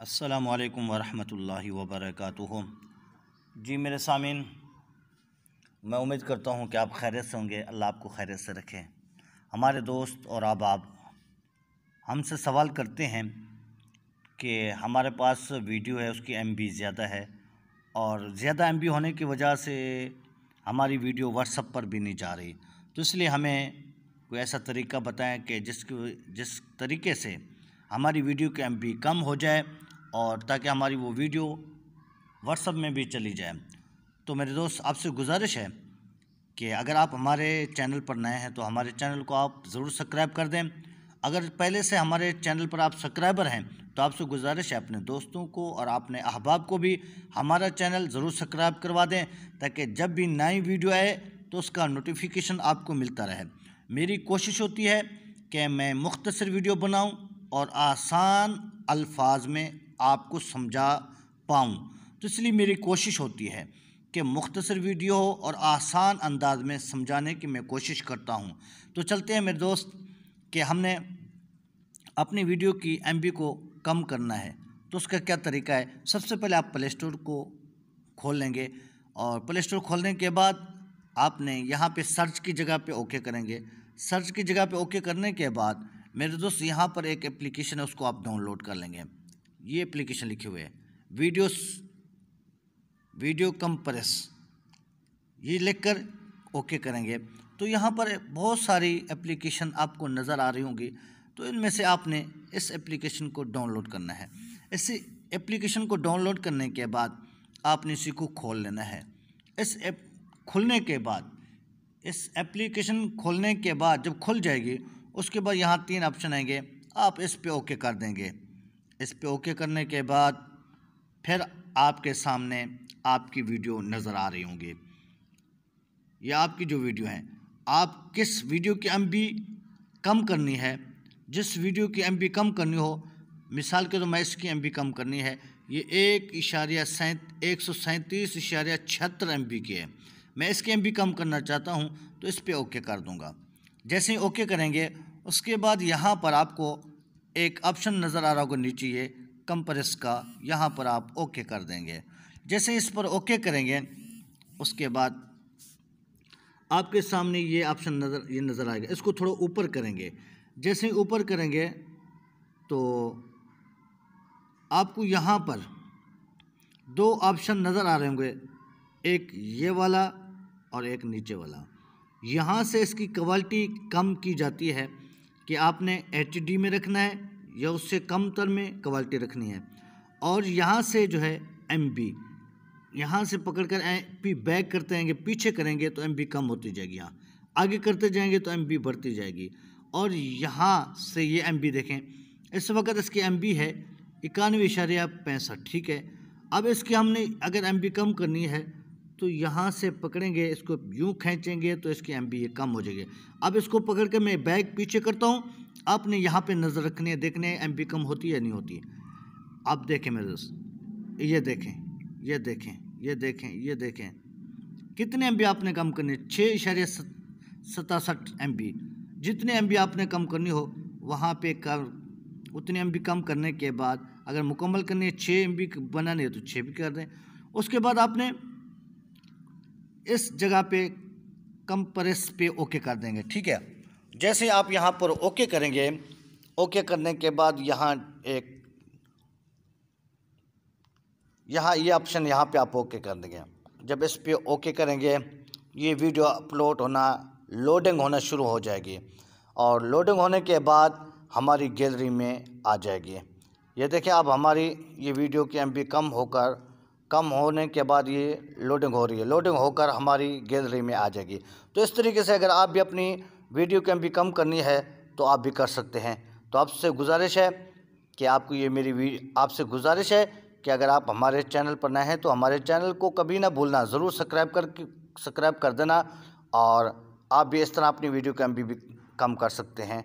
अस्सलामुअलैकुम वरहमतुल्लाहि वबरकातुहू। जी मेरे सामीन, मैं उम्मीद करता हूँ कि आप खैरियत से होंगे। अल्लाह आपको खैरियत से रखे। हमारे दोस्त और अहबाब हमसे सवाल करते हैं कि हमारे पास वीडियो है, उसकी MB ज़्यादा है और ज़्यादा MB होने की वजह से हमारी वीडियो व्हाट्सएप पर भी नहीं जा रही। तो इसलिए हमें कोई ऐसा तरीका बताएं कि जिस तरीके से हमारी वीडियो की MB कम हो जाए और ताकि हमारी वो वीडियो व्हाट्सएप में भी चली जाए। तो मेरे दोस्त, आपसे गुजारिश है कि अगर आप हमारे चैनल पर नए हैं तो हमारे चैनल को आप ज़रूर सब्सक्राइब कर दें। अगर पहले से हमारे चैनल पर आप सब्सक्राइबर हैं तो आपसे गुजारिश है अपने दोस्तों को और अपने अहबाब को भी हमारा चैनल ज़रूर सब्सक्राइब करवा दें, ताकि जब भी नई वीडियो आए तो उसका नोटिफिकेशन आपको मिलता रहे। मेरी कोशिश होती है कि मैं मुख्तसर वीडियो बनाऊं और आसान अल्फाज में आपको समझा पाऊं। तो इसलिए मेरी कोशिश होती है कि मुख्तसर वीडियो हो और आसान अंदाज में समझाने की मैं कोशिश करता हूं। तो चलते हैं मेरे दोस्त कि हमने अपनी वीडियो की MB को कम करना है तो उसका क्या तरीका है। सबसे पहले आप प्ले स्टोर को खोल लेंगे और प्ले स्टोर खोलने के बाद आपने यहाँ पे सर्च की जगह पे ओके करेंगे। सर्च की जगह पे ओके करने के बाद मेरे दोस्त यहाँ पर एक एप्लीकेशन है, उसको आप डाउनलोड कर लेंगे। ये एप्लीकेशन लिखे हुए है वीडियो कंप्रेस, ये लिखकर ओके करेंगे तो यहाँ पर बहुत सारी एप्लीकेशन आपको नज़र आ रही होंगी। तो इनमें से आपने इस एप्लीकेशन को डाउनलोड करना है। इस एप्लीकेशन को डाउनलोड करने के बाद आपने इसी को खोल लेना है। इस एप्लीकेशन खोलने के बाद जब खुल जाएगी उसके बाद यहाँ 3 ऑप्शन आएंगे, आप इस पे ओके कर देंगे। इस पे ओके करने के बाद फिर आपके सामने आपकी वीडियो नज़र आ रही होंगी। ये आपकी जो वीडियो है, आप किस वीडियो की MB कम करनी है, जिस वीडियो की MB कम करनी हो, मिसाल के तो मैं इसकी MB कम करनी है, ये 137.76 MB की है, मैं इसकी MB कम करना चाहता हूँ तो इस पे ओके कर दूँगा। जैसे ही ओके करेंगे उसके बाद यहाँ पर आपको एक ऑप्शन नज़र आ रहा होगा नीचे, ये कंप्रेस का, यहाँ पर आप ओके कर देंगे। जैसे इस पर ओके करेंगे उसके बाद आपके सामने ये ऑप्शन नज़र आएगा। इसको थोड़ा ऊपर करेंगे। जैसे ही ऊपर करेंगे तो आपको यहाँ पर 2 ऑप्शन नज़र आ रहे होंगे, एक ये वाला और एक नीचे वाला। यहाँ से इसकी क्वालिटी कम की जाती है कि आपने HD में रखना है या उससे कम तर में क्वालिटी रखनी है। और यहाँ से जो है MB, यहाँ से पकड़कर बैक करते जाएंगे, पीछे करेंगे तो MB कम होती जाएगी, यहाँ आगे करते जाएंगे तो MB बढ़ती जाएगी। और यहाँ से ये MB देखें, इस वक्त इसकी MB है 91.65, ठीक है। अब इसकी हमने अगर MB कम करनी है तो यहाँ से पकड़ेंगे, इसको यूँ खींचेंगे तो इसकी MB ये कम हो जाएगी। अब इसको पकड़ के मैं बैक पीछे करता हूँ, आपने यहाँ पे नज़र रखनी है, देखने है MB कम होती है या नहीं होती। आप देखें मेरे दोस्त, ये देखें, ये देखें, ये देखें, ये देखें, कितने MB आपने कम करनी है, 6.67 MB। जितने MB आपने कम करनी हो वहाँ पे उतनी MB कम करने के बाद अगर मुकम्मल करनी है 6 MB बनानी है तो 6 भी कर दें। उसके बाद आपने इस जगह पे कंप्रेस पे ओके कर देंगे, ठीक है। जैसे आप यहाँ पर ओके करेंगे, ओके करने के बाद यहाँ ये ऑप्शन यहाँ पे आप ओके कर देंगे। जब इस पे ओके करेंगे ये वीडियो अपलोड लोडिंग होना शुरू हो जाएगी और लोडिंग होने के बाद हमारी गैलरी में आ जाएगी। ये देखिए, अब हमारी ये वीडियो की MB कम होने के बाद ये लोडिंग हो रही है, लोडिंग होकर हमारी गैलरी में आ जाएगी। तो इस तरीके से अगर आप भी अपनी वीडियो की MB कम करनी है तो आप भी कर सकते हैं। तो आपसे गुजारिश है कि आपसे अगर आप हमारे चैनल पर नए हैं तो हमारे चैनल को कभी ना भूलना, ज़रूर सब्सक्राइब कर देना और आप भी इस तरह अपनी वीडियो की MB भी कम कर सकते हैं।